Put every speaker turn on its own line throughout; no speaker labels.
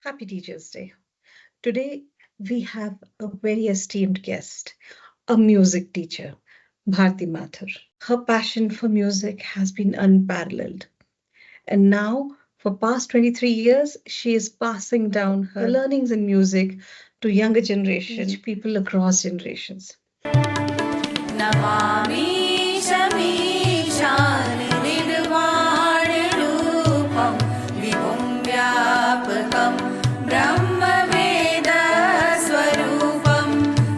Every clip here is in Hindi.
Happy Teachers Day. Today, we have a very esteemed guest, a music teacher, Bharti Mathur. Her passion for music has been unparalleled. And now, for past 23 years, she is passing down her learnings in music to younger generation, people across generations.
Namami शमीशानि निर्वाणरूपं विभुं व्यापकं ब्रह्मवेदस्वरूपं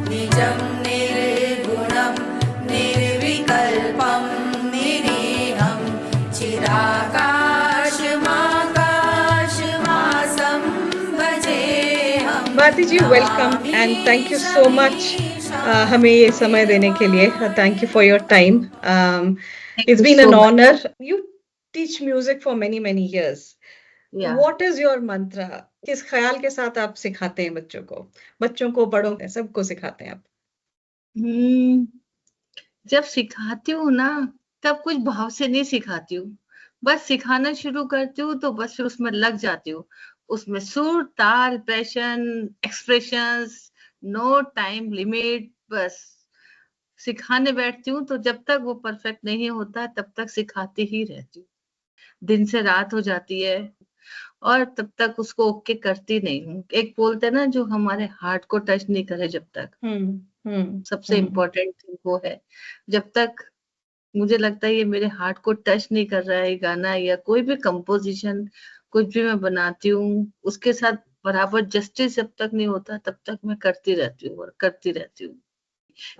निजं निर्गुणं निर्विकल्पं निरीहं चिदाकाशमाकाशमासं भजेऽहं
Bharti ji, welcome and thank you so much हमें ये समय देने के लिए. Thank you for your time. It's been an honor. You teach music for many years.
Yeah.
What is your mantra? किस ख्याल के साथ आप सिखाते हैं बच्चों को, बड़ों को, सबको सिखाते हैं आप?
जब सिखाती हूँ ना तब कुछ भाव से नहीं सिखाती हूँ, बस सिखाना शुरू करती हूँ तो बस फिर उसमें लग जाती हूँ. उसमें सुर, ताल, passion, expressions, no time limit. बस सिखाने बैठती हूँ तो जब तक वो परफेक्ट नहीं होता तब तक सिखाती ही रहती हूँ. दिन से रात हो जाती है और तब तक उसको ओके करती नहीं हूँ. एक बोलते हैं ना, जो हमारे हार्ट को टच नहीं करे जब तक, सबसे इम्पोर्टेंट थिंग वो है. जब तक मुझे लगता है ये मेरे हार्ट को टच नहीं कर रहा है गाना या कोई भी कंपोजिशन, कुछ भी मैं बनाती हूँ, उसके साथ बराबर जस्टिस जब तक नहीं होता तब तक मैं करती रहती हूँ और करती रहती हूँ.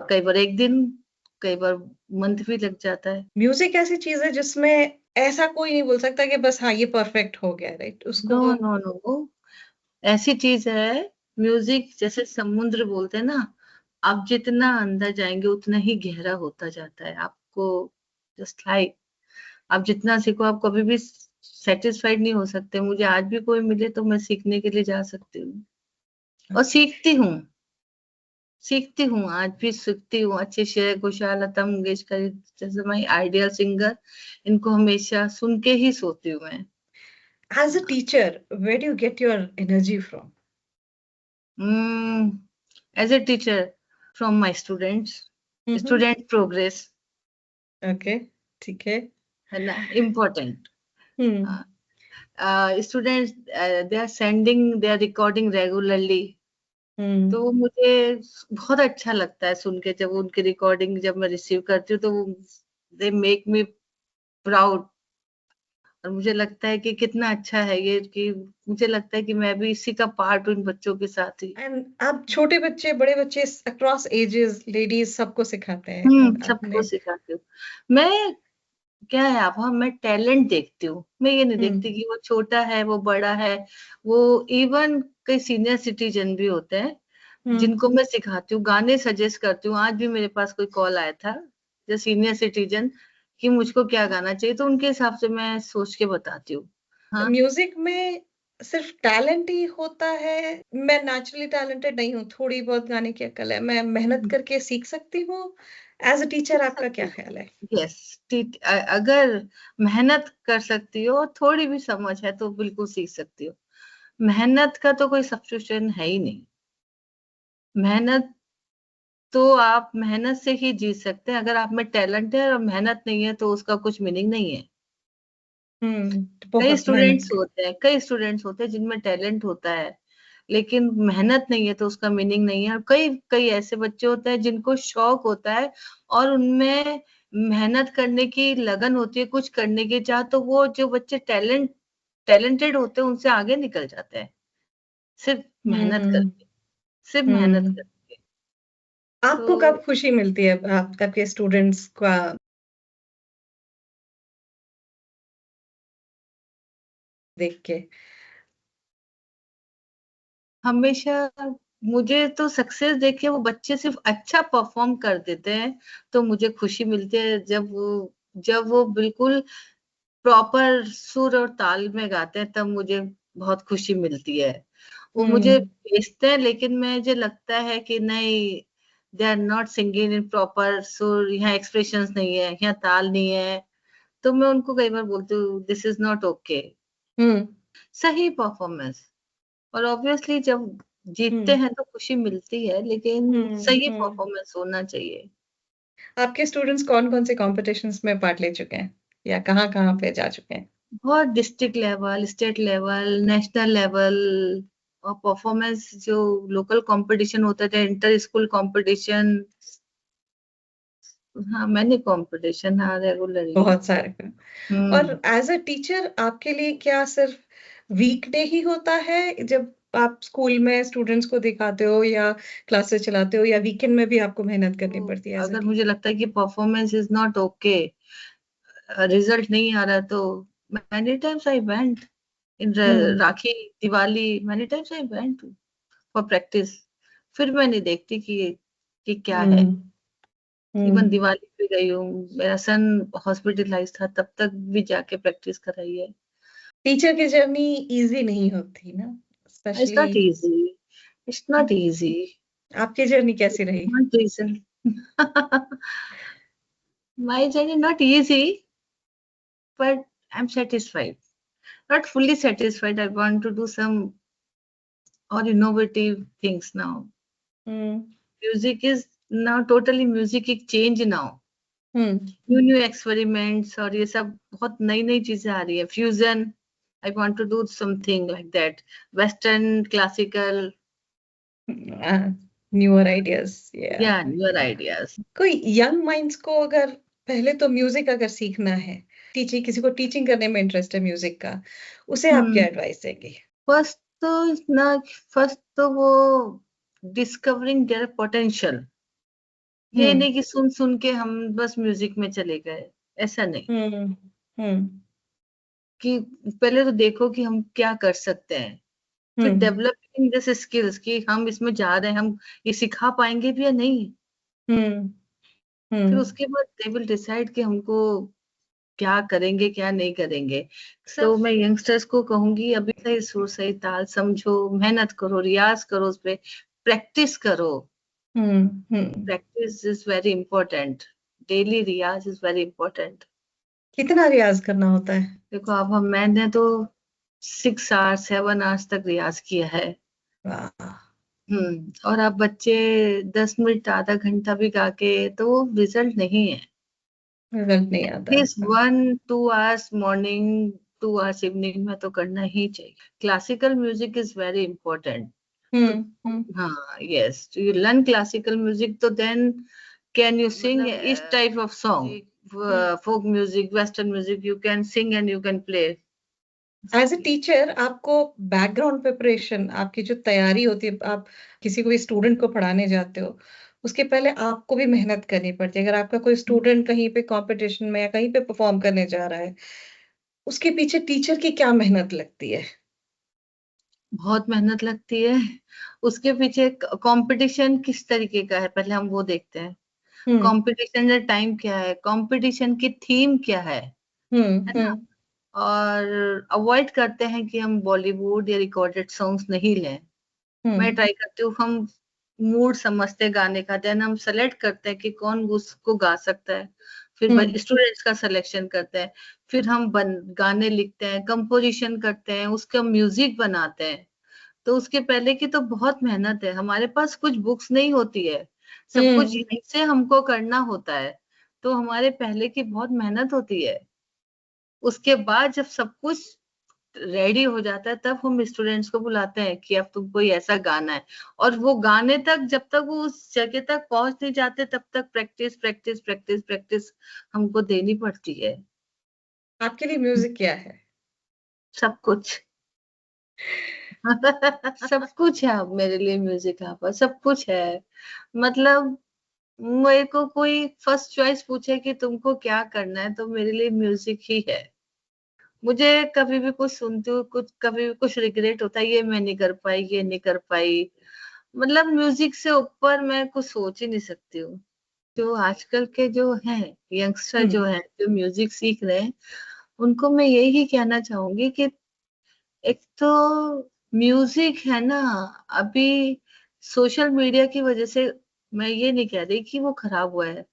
कई बार एक दिन, कई बार मंथ भी लग जाता है.
म्यूजिक ऐसी चीज है जिसमें ऐसा कोई नहीं बोल सकता कि बस हाँ ये परफेक्ट हो गया, राइट? उसको
नो, ऐसी चीज है म्यूजिक, जैसे समुद्र बोलते हैं ना, आप जितना अंदर जाएंगे उतना ही गहरा होता जाता है. आपको जस्ट लाइक आप जितना सीखो आप कभी भी सेटिस्फाइड नहीं हो सकते. मुझे आज भी कोई मिले तो मैं सीखने के लिए जा सकती हूँ और सीखती हूँ, आज भी सीखती हूँ. अच्छे श्रेया घोषाल, लता मंगेशकर जैसे माई आइडियल सिंगर, इनको हमेशा सुन के ही सोती हूँ मैं.
As a teacher, where do you get your energy from?
As a teacher, from my students, student progress.
Okay, ठीक है.
है ना, important. Students, they are sending, they are recording regularly. तो मुझे बहुत अच्छा लगता है सुन के, जब उनकी रिकॉर्डिंग जब मैं रिसीव करती हूँ तो they make me proud. और मुझे लगता है कि कितना अच्छा है ये, कि मुझे लगता है कि मैं भी इसी का पार्ट हूँ इन बच्चों के साथ ही.
एंड आप छोटे बच्चे, बड़े बच्चे, अक्रॉस एजेस, लेडीज, सबको सिखाते हैं?
सबको सिखाती हूँ मैं. क्या है आप, मैं टैलेंट देखती हूँ. मैं ये नहीं देखती कि वो छोटा है, वो बड़ा है. वो इवन कई सीनियर सिटीजन भी होते हैं जिनको मैं सिखाती हूँ, गाने सजेस्ट करती हूँ. आज भी मेरे पास कोई कॉल आया था, जो सीनियर सिटीजन, कि मुझको क्या गाना चाहिए, तो उनके हिसाब से मैं सोच के बताती हूँ. हाँ,
म्यूजिक में सिर्फ टैलेंट ही होता है? मैं नेचुरली टैलेंटेड नहीं हूँ, थोड़ी बहुत गाने की अकल है, मैं मेहनत करके सीख सकती हूँ? एज अ टीचर आपका क्या ख्याल है?
यस, अगर मेहनत कर सकती हो, थोड़ी भी समझ है तो बिल्कुल सीख सकती हो. मेहनत का तो कोई सब्स्टिट्यूशन है ही नहीं. मेहनत तो आप मेहनत से ही जीत सकते हैं. अगर आप में टैलेंट है और मेहनत नहीं है तो उसका कुछ मीनिंग नहीं है. कई स्टूडेंट्स होते हैं जिनमें टैलेंट होता है लेकिन मेहनत नहीं है तो उसका मीनिंग नहीं है. और कई ऐसे बच्चे होते हैं जिनको शौक होता है और उनमें मेहनत करने की लगन होती है, कुछ करने की चाह, तो वो जो बच्चे टैलेंटेड होते हैं उनसे आगे निकल जाते हैं, सिर्फ मेहनत करके.
आपको कब खुशी मिलती है आपके स्टूडेंट्स का देख के?
हमेशा मुझे तो सक्सेस देखे, वो बच्चे सिर्फ अच्छा परफॉर्म कर देते हैं तो मुझे खुशी मिलती है. जब वो बिल्कुल प्रॉपर सुर और ताल में गाते हैं तब मुझे बहुत खुशी मिलती है. वो मुझे भेजते हैं लेकिन मुझे लगता है कि नहीं, they are not singing in proper सुर, यहाँ एक्सप्रेशंस नहीं है, यहाँ ताल नहीं है. तो मैं उनको कई बार बोलती हूँ, दिस इज नॉट ओके. सही परफॉर्मेंस और ऑब्वियसली जब जीतते
हम्म
हैं तो खुशी मिलती है, लेकिन सही
हम्म।
परफॉर्मेंस होना चाहिए।
आपके स्टूडेंट्स कौन कौन से कॉम्पिटिशन्स में पार्ट ले चुके हैं या कहाँ कहाँ पे जा चुके हैं?
बहुत district level, state level, national level, और परफॉर्मेंस जो लोकल कंपटीशन होते थे, इंटर स्कूल कंपटीशन, हाँ मैंने कंपटीशन, हाँ रेगुलरली।
बहुत सारे। और
हम्म
एज अ टीचर आपके लिए क्या सिर्फ वीकडे ही होता है जब आप स्कूल में स्टूडेंट्स को दिखाते हो या क्लासेस चलाते हो, या वीकेंड में भी आपको मेहनत करनी
तो
पड़ती है एज अ
अगर
टीचर?
मुझे लगता है कि performance is not okay, result नहीं आ रहा, तो many times I went in
hmm
rakhi, Diwali, many times I went for practice. फिर मैं नहीं देखती कि क्या है।
हम्म
इवन
हम्म।
दिवाली पे गई हूँ, मेरा सन हॉस्पिटलाइज था, तब तक भी जाके प्रैक्टिस कराई है।
टीचर की जर्नी इजी नहीं होती ना,
it's
specially.
Not easy, it's not easy,
आपकी जर्नी कैसी रही?
Not reason. My journey not easy, but I am satisfied, not fully satisfied. I want to do some or innovative things now.
Hmm
Music is now totally music एक change now.
हम्म।
न्यू एक्सपेरिमेंट्स और ये सब बहुत नई नई चीजें आ रही है, fusion. I want to do something like that, western classical,
newer ideas या।
या न्यूअर आइडियाज।
कोई यंग माइंड्स को अगर पहले तो म्यूजिक अगर सीखना है, टीचिंग, किसी को टीचिंग करने में इंटरेस्ट है म्यूजिक का, उसे आप क्या एडवाइस देंगे?
फर्स्ट तो ना, फर्स्ट तो वो डिस्कवरिंग देयर पोटेंशियल। ये
हम्म
नहीं कि सुन सुन के हम बस म्यूजिक में चले गए, ऐसा नहीं।
हम्म हम्म
कि पहले तो देखो कि हम क्या कर सकते हैं, फिर
हम्म
डेवलपिंग दिस स्किल्स कि हम इसमें जा रहे हैं, हम ये सिखा पाएंगे भी या नहीं।
हम्म
फिर
हम्म।
उसके बाद दे विल डिसाइड कि हमको क्या करेंगे क्या नहीं करेंगे। तो मैं यंगस्टर्स को कहूंगी अभी सही सुर सही ताल समझो, मेहनत करो, रियाज करो, उस पे प्रैक्टिस करो।
Hmm.
Practice is very important, daily रियाज इज वेरी इंपॉर्टेंट।
कितना रियाज करना होता है?
देखो अब हम, मैंने तो 6 आवर्स 7 आवर्स तक रियाज किया है।
वाह।
और आप बच्चे 10 मिनट आधा घंटा भी गा के तो वो रिजल्ट नहीं है।
रिजल्ट नहीं आता
एटलीस्ट
है।
1-2 आवर्स मॉर्निंग, 2 आवर्स इवनिंग में तो करना ही चाहिए। Classical music is very important. तो
हम्म।
हाँ, yes, you learn classical music तो देन कैन यू सिंग इस type of song, folk music, western music, you can sing and you can play.
As a teacher आपको बैकग्राउंड प्रिपरेशन, आपकी जो तैयारी होती है, आप किसी को भी स्टूडेंट को पढ़ाने जाते हो, उसके पहले आपको भी मेहनत करनी पड़ती है। अगर आपका कोई स्टूडेंट कहीं पे कंपटीशन में या कहीं पे परफॉर्म करने जा रहा है, उसके पीछे टीचर की क्या मेहनत लगती है?
बहुत मेहनत लगती है। उसके पीछे कंपटीशन किस तरीके का है, पहले हम वो देखते हैं।
हम्म
कंपटीशन का टाइम क्या है, कंपटीशन की थीम क्या है ना।
हम्म
और अवॉइड करते हैं कि हम बॉलीवुड या रिकॉर्डेड सॉन्ग्स नहीं लें। मैं
हम्म
ट्राई करती हूँ हम मूड समझते गाने का, देन हम सेलेक्ट करते हैं कि कौन उसको गा सकता है। फिर
हम्म
स्टूडेंट्स का सिलेक्शन करते हैं। फिर हम गाने लिखते हैं, कंपोजिशन करते हैं, उसका म्यूजिक बनाते हैं। तो उसके पहले की तो बहुत मेहनत है, हमारे पास कुछ बुक्स नहीं होती है, सब कुछ
हम्म।
यहीं से हमको करना होता है। तो हमारे पहले की बहुत मेहनत होती है। उसके बाद जब सब कुछ रेडी हो जाता है, तब हम स्टूडेंट्स को बुलाते हैं कि अब तुमको ये ऐसा गाना है। और वो गाने तक, जब तक वो उस जगह तक पहुंच नहीं जाते, तब तक प्रैक्टिस प्रैक्टिस प्रैक्टिस प्रैक्टिस हमको देनी पड़ती है।
आपके लिए म्यूजिक क्या है?
सब कुछ। सब कुछ है अब मेरे लिए, म्यूजिक यहाँ पर सब कुछ है। मतलब मेरे को कोई फर्स्ट चॉइस पूछे कि तुमको क्या करना है, तो मेरे लिए म्यूजिक ही है। मुझे कभी भी कुछ सुनती हूँ, कुछ कभी भी कुछ रिग्रेट होता है, ये मैं नहीं कर पाई, ये नहीं कर पाई। मतलब म्यूजिक से ऊपर मैं कुछ सोच ही नहीं सकती हूँ। जो आजकल के जो हैं यंगस्टर,
हम्म
जो हैं जो म्यूजिक सीख रहे हैं, उनको मैं यही कहना चाहूंगी कि एक तो म्यूजिक है ना, अभी सोशल मीडिया की वजह से, मैं ये नहीं कह रही कि वो खराब हुआ है,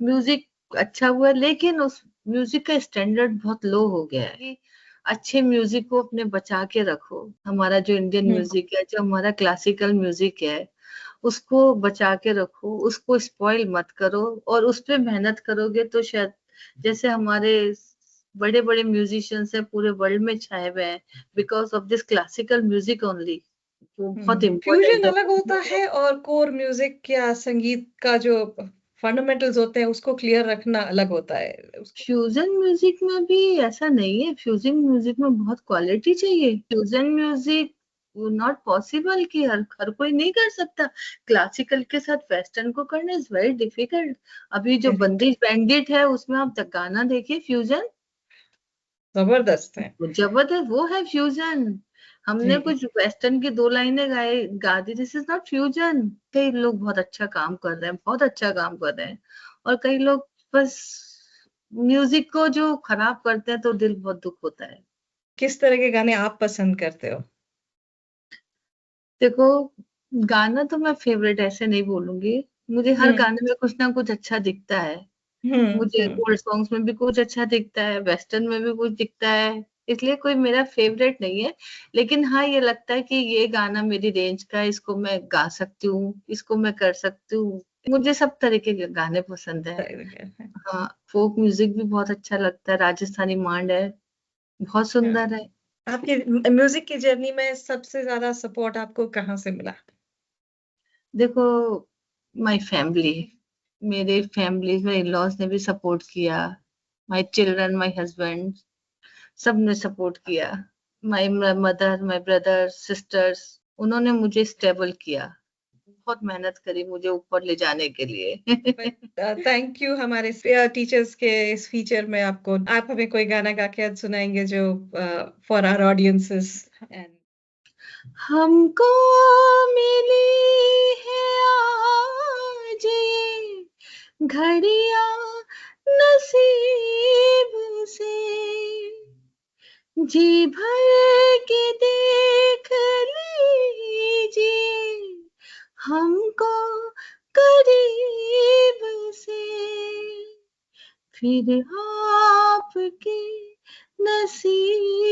म्यूजिक अच्छा हुआ है, लेकिन उस म्यूजिक का स्टैंडर्ड बहुत लो हो गया है। अच्छे म्यूजिक को अपने बचा के रखो। हमारा जो इंडियन
हम्म,
म्यूजिक है, जो हमारा क्लासिकल म्यूजिक है, उसको बचा के रखो, उसको स्पॉइल मत करो, और उस पे मेहनत करोगे तो शायद, जैसे हमारे बड़े बड़े म्यूजिशियंस हैं पूरे वर्ल्ड में छाए हुए हैं, because of this classical music only. वो बहुत
फ्यूजन
इम्पोर्टेंट है।
अलग होता है और कोर म्यूजिक या संगीत का जो फंडामेंटल्स होते हैं उसको क्लियर रखना अलग होता है उसको।
फ्यूजन म्यूजिक में भी ऐसा नहीं है, फ्यूजन म्यूजिक में बहुत क्वालिटी चाहिए। फ्यूजन म्यूजिक नॉट पॉसिबल कि हर कोई नहीं कर सकता। क्लासिकल के साथ वेस्टर्न को करना इज वेरी डिफिकल्ट। अभी जो
करेक्ट,
बंदिश बैंडिट है उसमें आप गाना देखिए, फ्यूजन
जबरदस्त है।
जबरदस्त, वो है फ्यूजन। हमने
जी,
कुछ वेस्टर्न की दो लाइनें गा दी, दिस इज नॉट फ्यूजन। कई लोग बहुत अच्छा काम कर रहे हैं, बहुत अच्छा काम कर रहे हैं, और कई लोग बस म्यूजिक को जो खराब करते हैं तो दिल बहुत दुख होता है।
किस तरह के गाने आप पसंद करते हो?
देखो, गाना तो मैं फेवरेट ऐसे नहीं बोलूंगी, मुझे हर
हम्म,
गाने में कुछ ना कुछ अच्छा दिखता है। मुझे
हम्म।
ओल्ड सॉन्ग्स में भी कुछ अच्छा दिखता है, वेस्टर्न में भी कुछ दिखता है, इसलिए कोई मेरा फेवरेट नहीं है। लेकिन हाँ, ये लगता है कि ये गाना मेरी रेंज का है, इसको मैं गा सकती हूँ, इसको मैं कर सकती हूँ। मुझे सब तरीके के गाने पसंद है। हाँ, फोक म्यूजिक भी बहुत अच्छा लगता है, राजस्थानी मांड है, बहुत
हाँ,
सुंदर है।
आपकी म्यूजिक की जर्नी में सबसे ज्यादा सपोर्ट आपको कहाँ से मिला?
देखो, माय फैमिली, मेरे फैमिली में इन लॉज ने भी सपोर्ट किया, माय चिल्ड्रन, माय हस्बैंड, सब ने सपोर्ट किया। My mother, my brother, sisters, उन्होंने मुझे स्टेबल किया, बहुत मेहनत करी मुझे ऊपर ले जाने के लिए।
थैंक यू हमारे टीचर्स के इस फीचर में आपको। आप हमें कोई गाना गा के आज सुनाएंगे जो फॉर आवर ऑडियंसेस एंड।
हमको मिली है आज ये घड़ियां नसीब से, जी भर के देख लीजिए हमको करीब से, फिर आपके नसीब